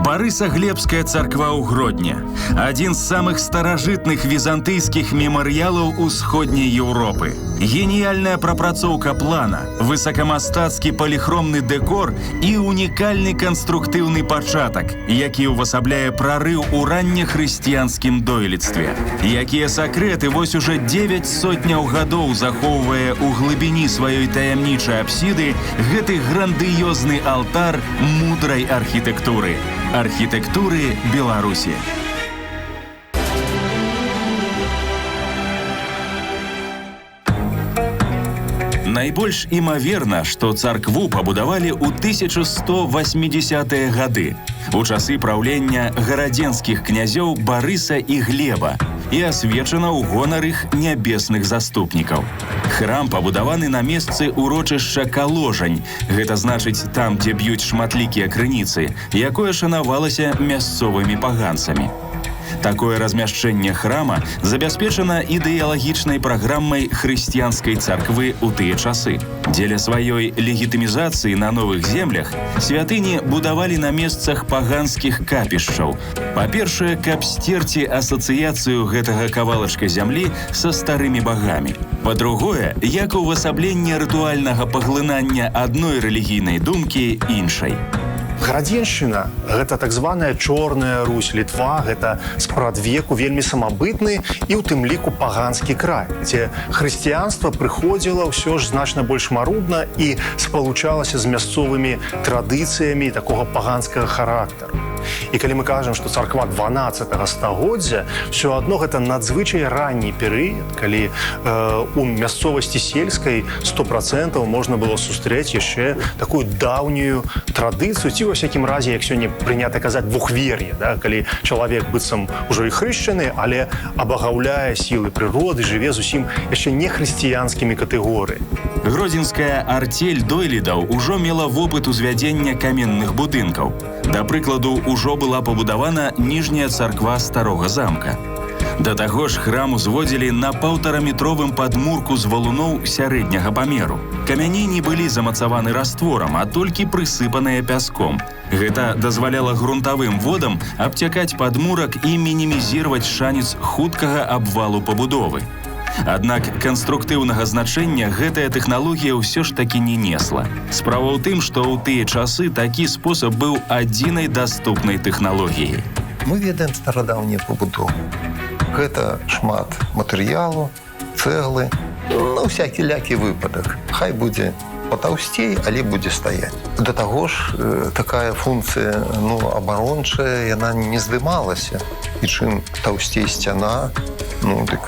Барысаглебская царква ў Гродні – адзін з самых старажытных візантыйскіх мемарыялаў усходняй Еўропы. Геніяльная прапрацоўка плана, высокамастацкі паліхромны дэкор і унікальны канструктыўны пачатак, які ўвасабляе прарыў у раннехрысціянскім дойлідстве. Якія сакрэты вось уже 9 сотняў гадоў захоўвае ў глыбіні сваёй таямнічай апсіды гэты грандыёзны алтар мудрай архітэктуры. Архітэктуры Беларусі. Найбольш імаверна, што царкву пабудавалі ў 1180-е гады, у часы праўлення гарадзенскіх князёў Барыса і Глеба, і асвечана ў гонар іх нябесных заступнікаў. Храм пабудаваны на месцы урочышча Каложань, гэта значыць там, дзе б'юць шматлікія крыніцы, якое шанавалася мясцовымі паганцамі. Такое размяшчэнне храма забяспечана ідэалагічнай праграмай хрысціянскай царквы ў тыя часы. Дзеля сваёй легітымізацыі на новых землях святыні будавалі на месцах паганскіх капішчаў. Па-першае, каб сцерці асацыяцыю гэтага кавалачка зямлі са старымі багамі. Па-другое, як увасабленне рытуальнага паглынання адной рэлігійнай думкі іншай. Гарадзеншчына – гэта так званая чорная Русь, Літва, гэта спрадвеку вельмі самабытны і ў тым ліку паганскі край, дзе хрысціянства прыходзіла ўсё ж значна больш марудна і спалучалася з мясцовымі традыцыямі такога паганскага характару. І калі мы кажам, што царква 12-го стагоддзя, ўсё адно гэта надзвычай ранні перыяд, калі у мясцовасці сельскай 100% можна было сустрэць яшчэ такую даўнюю традыцыю, ці во всякім разе, як сёння прынята казаць, двухвер'е, да? Калі чалавек быццам ужо і хрышчаны, але абагаўляе сілы прыроды, жыве зусім яшчэ не хрысціянскімі катэгорыямі. Гродзенская артель дойлідаў ужо мела вопыт узвядзення каменных будынкаў. Да прыкладу, ужо была пабудавана ніжняя царква старога замка. Да таго ж храм узводзілі на 1,5-метровым падмурку з валуноў сярэдняга памеру. Камяні не былі замацаваны растворам, а толькі прысыпаныя пяском. Гэта дазваляла грунтавым водам абцякаць падмурак і мінімізірваць шанец хуткага абвалу пабудовы. Аднак канструктыўнага значэння гэтая тэхналогія ўсё ж такі не несла. Справа ў тым, што ў тыя часы такі спосаб быў адзінай даступнай тэхналогіяй. Мы ведаем старадаўнія пабудовы. Гэта шмат матэрыялу, цэглы, всякі-лякі выпадак. Хай будзе патаўсцей, але будзе стаяць. Да таго ж, такая функцыя абарончая, яна не здымалася. І чым таўсцей сцяна, дык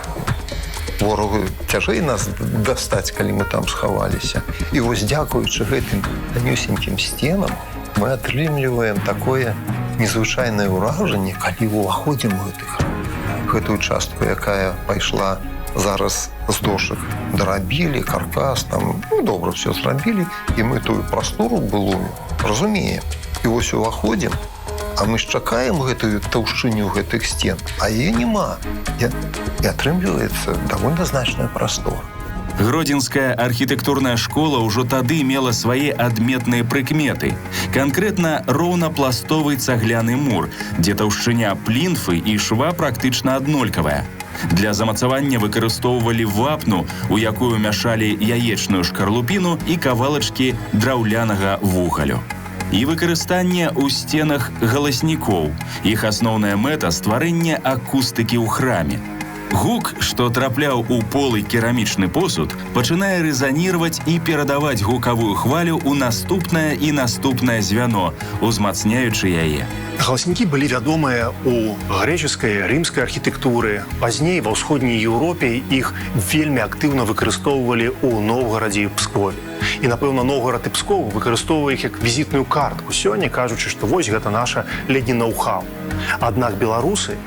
ворогу цяжэй нас дастаць, калі мы там схаваліся. І вось дзякуючы гэтым танюсенькім сценам мы атрымліваем такое незвычайнае ўражанне, калі ўваходзім у гэтую частку, якая пайшла зараз з дошак. Дарабілі, каркас, там, добра все зрабілі, і мы тую прастору былую разумеем. І вось уваходзім, а мы ж чакаем гэтую таўшчыню гэтых сцен, а яе няма. І атрымліваецца давольна значная прастора. Гродзенская архітэктурная школа ўжо тады мела свае адметныя прыкметы. Канкрэтна роўнапластовы цагляны мур, дзе таўшчыня плінфы і шва практычна аднолькавая. Для замацавання выкарыстоўвалі вапну, у якую мяшалі яечную шкарлупіну і кавалачкі драўлянага вугалю. І выкарыстанне ў сценах галаснікоў. Іх асноўная мэта – стварэнне акустыкі ў храме. Гук, што трапляў у полы керамічны посуд, пачынае рэзанірваць і перадаваць гукавую хвалю ў наступнае і наступнае звяно, узмацняючы яе. Галаснікі былі вядомыя ў грэчаскай, рымскай архітэктуры. Пазней ва ўсходняй Еўропе іх вельмі актыўна выкарыстоўвалі ў Новгарадзе і Пскове. І, напэўна, Новгарад і Псков выкарыстоўвае іх як візітную картку сёння, кажучы, што вось гэта наша ледзьве ноу-хау. Аднак беларусы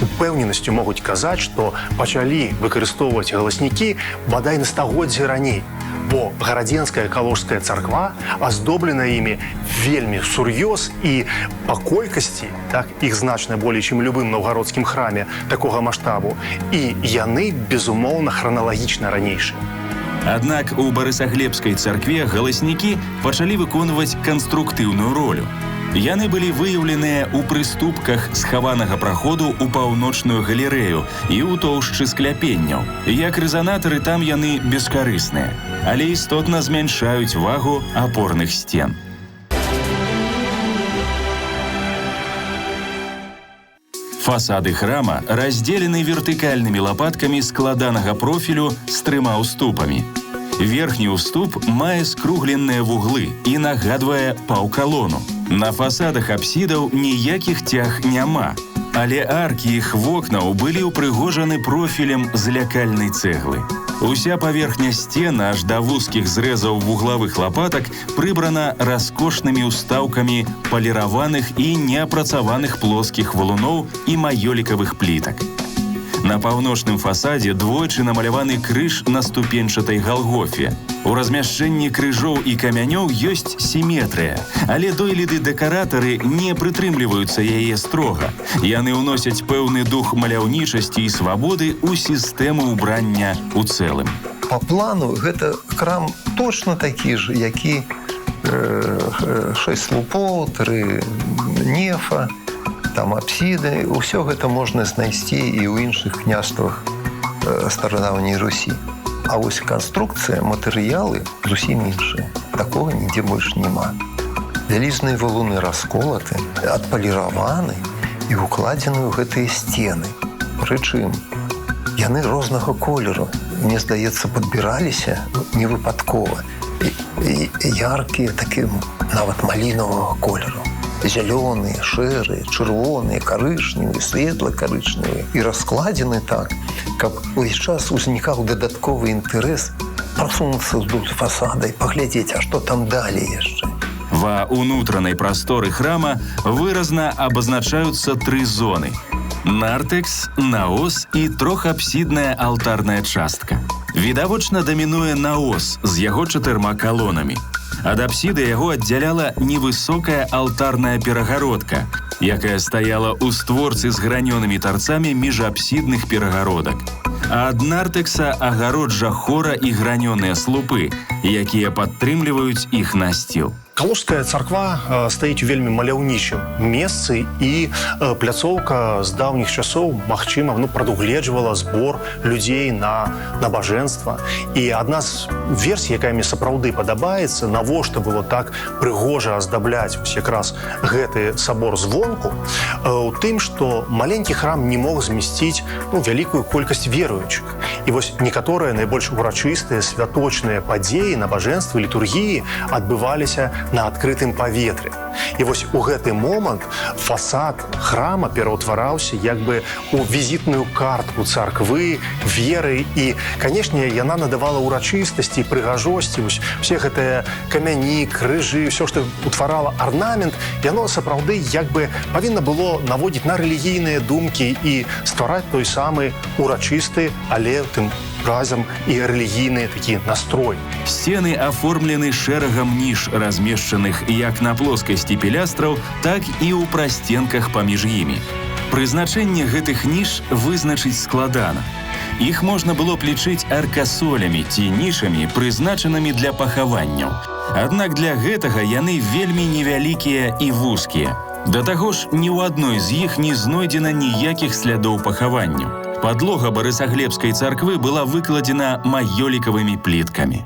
упэўненасцю могуць казаць, што пачалі выкарыстоўваць галаснікі бадай на стагоддзе раней, бо гарадзенская каложская царква аздоблена імі вельмі сур'ёз і па колькасці, так, іх значна болей, чым любым новгародскім храме такога маштабу, і яны, безумоўна, храналагічна ранейшыя. Аднак у Барысаглебскай царкве галаснікі пачалі выконваць канструктыўную ролю. Яны былі выяўленыя ў прыступках схаванага праходу ў паўночную галерэю і ў тоўшчы скляпенняў. Як рэзанатары там яны бескарысныя, але істотна змяншаюць вагу апорных сцен. Фасады храма раздзелены вертыкальнымі лапаткамі складанага профілю з 3 уступамі. Верхні уступ мае скругленыя вуглы і нагадвае паўкалону. На фасадах апсідаў ніякіх цяг няма, але аркі іх вокнаў былі ўпрыгожаны профілем з лякальнай цэглы. Уся паверхня сцена аж да вузкіх зрэзаў вуглавых лапатак прыбрана раскошнымі ўстаўкамі паліраваных і неапрацаваных плоскіх валуноў і маёлікавых плітак. На паўночным фасадзе двойчы намаляваны крыж на ступеньчатай галгофе. У размяшчэнні крыжоў і камянёў ёсць сіметрыя, але дойліды дэкаратары не прытрымліваюцца яе строга. Яны ўносяць пэўны дух маляўнічасці і свабоды ў сістэму ўбрання ў цэлым. Па плану гэта храм точно такі ж, які 6 слупоў, 3 нефа, там апсіды, усё гэта можна знайсці і ў іншых княствах старадаўняй Русі. А вось канструкцыя, матэрыялы зусім іншыя. Такога нідзе больш няма. Вялізныя валуны расколаты, адпаліраваны і укладзены ў гэтыя сцены. Прычым, яны рознага колеру. Мне здаецца, падбіраліся невыпадкова. Яркія, такі нават малінавага колеру. Зялёныя, шэрыя, чырвоныя, карычневыя, светла-карычневыя. І раскладзены так, каб увесь час узнікаў дадатковы інтарэс прасунуцца ўздоўж фасада і паглядзець, а што там далей яшчэ. Ва ўнутранай прасторы храма выразна абазначаюцца 3 зоны: нартэкс, наос і трохапсідная алтарная частка. Відавочна дамінуе наос з яго 4 калонамі. Ад апсіды яго аддзяляла невысокая алтарная перагародка, якая стаяла ў створцы з гранёнымі тарцамі міжапсідных перагародак. А ад нартэкса агароджа хора і гранёныя слупы, якія падтрымліваюць іх насціл. Калужская царква стаіць у вельмі маляўнічым месцы, і пляцоўка з даўніх часоў, магчыма, прадугледжвала збор людзей на набажэнства. І адна з версій, якая мне сапраўды падабаецца, навошта было так прыгожа аздабляць якраз гэты сабор звонку, у тым, што маленькі храм не мог змясціць вялікую колькасць веруючых. І вось некаторыя найбольш урачыстыя святочныя падзеі, набажэнствы, літургіі адбываліся на адкрытым паветры. І вось у гэты момант фасад храма пераўтвараўся як бы у візітную картку царквы, веры, і, канешне, яна надавала урачыстасці, прыгажосці. Усе гэтыя камяні, крыжы, ўсё, што утварала арнамент, яно сапраўды як бы павінна было наводзіць на рэлігійныя думкі і ствараць той самы урачысты, але тым разам і рэлігійны такі настрой. Сцены аформлены шэрагам ніж, размешчаных як на плоскасці пілястраў, так і ў прасценках паміж імі. Прызначэнне гэтых ніж вызначыць складана. Іх можна было б лічыць аркасолямі ці нішамі, прызначанымі для пахаванняў. Аднак для гэтага яны вельмі невялікія і вузкія. Да таго ж, ні ў адной з іх не знойдзена ніякіх слядоў пахаванняў. Падлога Барысаглебскай царквы была выкладзена маёлікавымі пліткамі.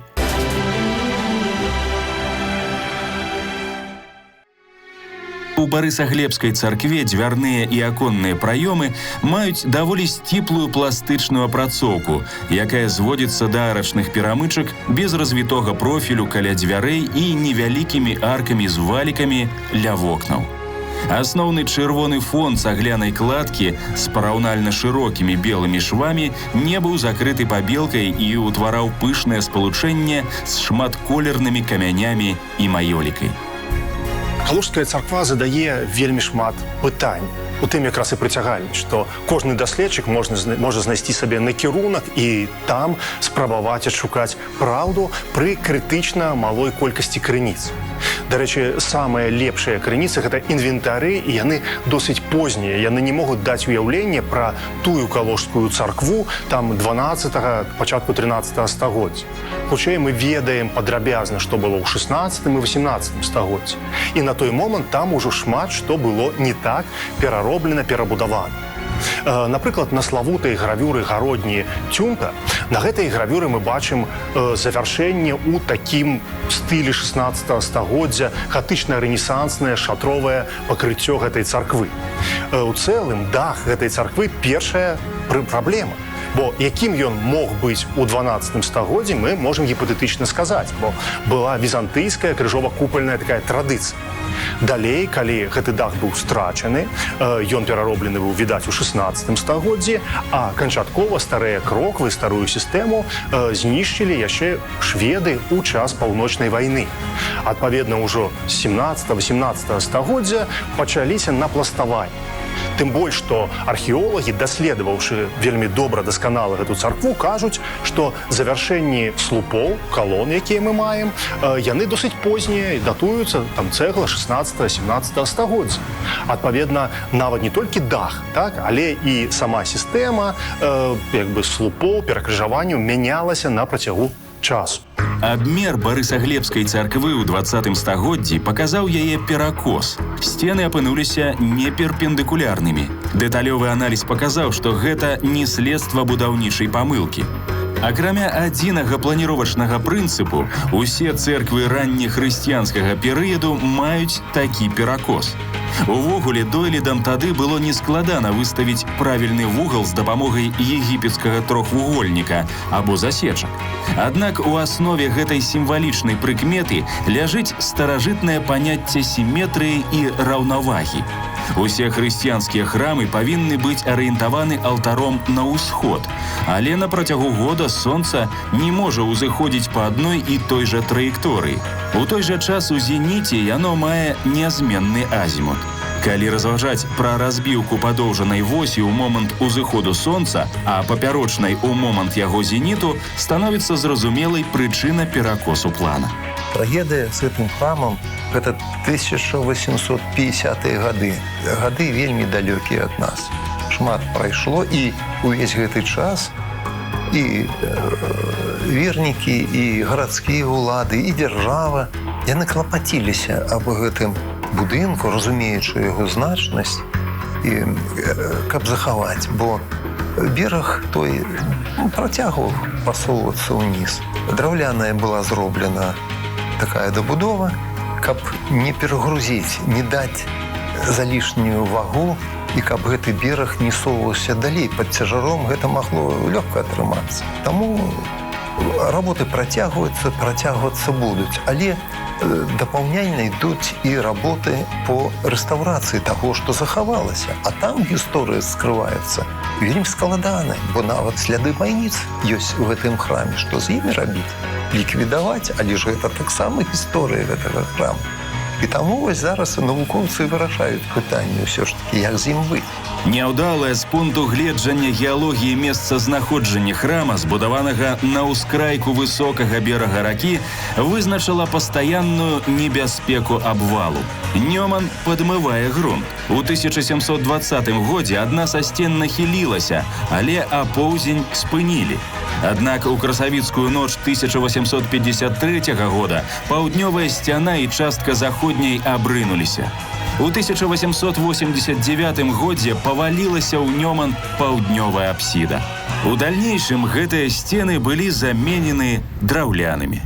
У Барысаглебскай царкве дзвярныя і аконныя праёмы маюць даволі сціплую пластычную апрацоўку, якая зводзіцца да арачных перамычак без развітога профілю каля дзвярэй і невялікімі аркамі з валікамі ля вокнаў. Асноўны чырвоны фон цаглянай кладкі з параўнальна шырокімі белымі швамі не быў закрыты пабелкай і ўтвараў пышнае спалучэнне з шматколернымі камянямі і маёлікай. Калужская царква задае вельмі шмат пытань. У тым якраз і прыцягальнасць, што кожны даследчык можа знайсці сабе накірунак і там спрабаваць адшукаць праўду пры крытычна малой колькасці крыніц. Дарэчы, самыя лепшыя крыніцы – гэта інвентары, і яны досыць познія. Яны не могуць даць уяўленне пра тую каложскую царкву там 12-го, пачатку 13-го стагоддзя. Хутчэй мы ведаем падрабязна, што было ў 16 і 18 стагоддзі. І на той момант там ужо шмат што было не так перароблена, перабудавана. Напрыклад, на славутай гравюры гародні Тюнка, на гэтай гравюры мы бачым завяршэнне ў такім стылі 16 стагоддзя, гатычна-рэнесанснае шатровае пакрыццё гэтай царквы. У цэлым дах гэтай царквы першая праблема. Бо якім ён мог быць у 12 стагоддзі, мы можам гіпатэтычна сказаць, бо была візантыйская крыжова-купальная такая традыцыя. Далей, калі гэты дах быў страчаны, ён перароблены быў, відаць, у 16 стагоддзі, а канчаткова старыя кроквы, старую сістэму знішчылі яшчэ шведы ў час паўночнай вайны. Адпаведна, ўжо з 17-18 стагоддзя пачаліся напластаванні. Тым больш, што археолагі, даследаваўшы вельмі добра дасканала гэту царкву, кажуць, што завяршэнні слупоў, калон, якія мы маем, яны досыць познія, датуюцца там цэгла 16-17 стагоддзя. Адпаведна, нават не толькі дах, так, але і сама сістэма слупоў, перакрыжаванняў мянялася на працягу часу. Абмер Барысаглебскай царквы ў 20 стагоддзі паказаў яе перакос. Сцены апынуліся неперпендыкулярнымі. Дэталёвы аналіз паказаў, што гэта не следства будаўнічай памылкі. Акрамя адзінага планіровачнага прынцыпу, усе цэрквы раннехрысціянскага перыяду маюць такі перакос. Увогуле, дойлідам тады было нескладана выставіць правільны вугал з дапамогай егіпецкага трохвугольніка або засечак. Аднак у аснове гэтай сімвалічнай прыкметы ляжыць старажытнае паняцце сіметрыі і раўнавагі. Усе хрысціянскія храмы павінны быць арыентаваны алтаром на ўсход, але на працягу года сонца не можа ўзыходзіць па адной і той жа траекторыі. У той жа час у зеніце яно мае нязменны азімут. Калі разважаць пра разбіўку падоўжанай восі ў момант узыходу сонца, а папярочнай у момант яго зеніту, становіцца зразумелай прычына перакосу плана. Трагедыя з гэтым храмам – гэта 1850-е гады. Гады вельмі далёкія ад нас. Шмат прайшло, і увесь гэты час і вернікі, і гарадскія ўлады, і дзяржава, яны клапаціліся аб гэтым будынку, разумеючы яго значнасць, і каб захаваць, бо бераг той працягваў пасоўвацца ўніз. Драўляная была зроблена такая дабудова, каб не перагрузіць, не даць залішнюю вагу, і каб гэты бераг не соваўся далей. Пад цяжаром гэта магло лёгка атрымацца. Таму работы працягвацца будуць, але дапаўняльна ідуць і работы по рэстаўрацыі таго, што захавалася. А там гісторыя скрываецца вельмі складана, бо нават сляды байніц ёсць у гэтым храме. Што з імі рабіць? Ліквідаваць, але ж гэта таксама гісторыя гэтага храма. І таму вось зараз навукоўцы вырашаюць пытанне ўсё ж такі, як з ім быць. Няўдалае з пункту гледжання геалогіі месцазнаходжання храма, збудаванага на ўскрайку высокага берага ракі, вызначыла пастаянную небяспеку абвалу. Нёман падмывае грунт. У 1720 годзе адна са сцен нахілілася, але апоўзень спынілі. Аднак у красавіцкую ноч 1853 года паўднёвая сцяна і частка заходняй абрынуліся. У 1889 годзе павалілася ў Нёман паўднёвая апсіда. У дальнейшым гэтыя сцены былі заменены драўлянымі.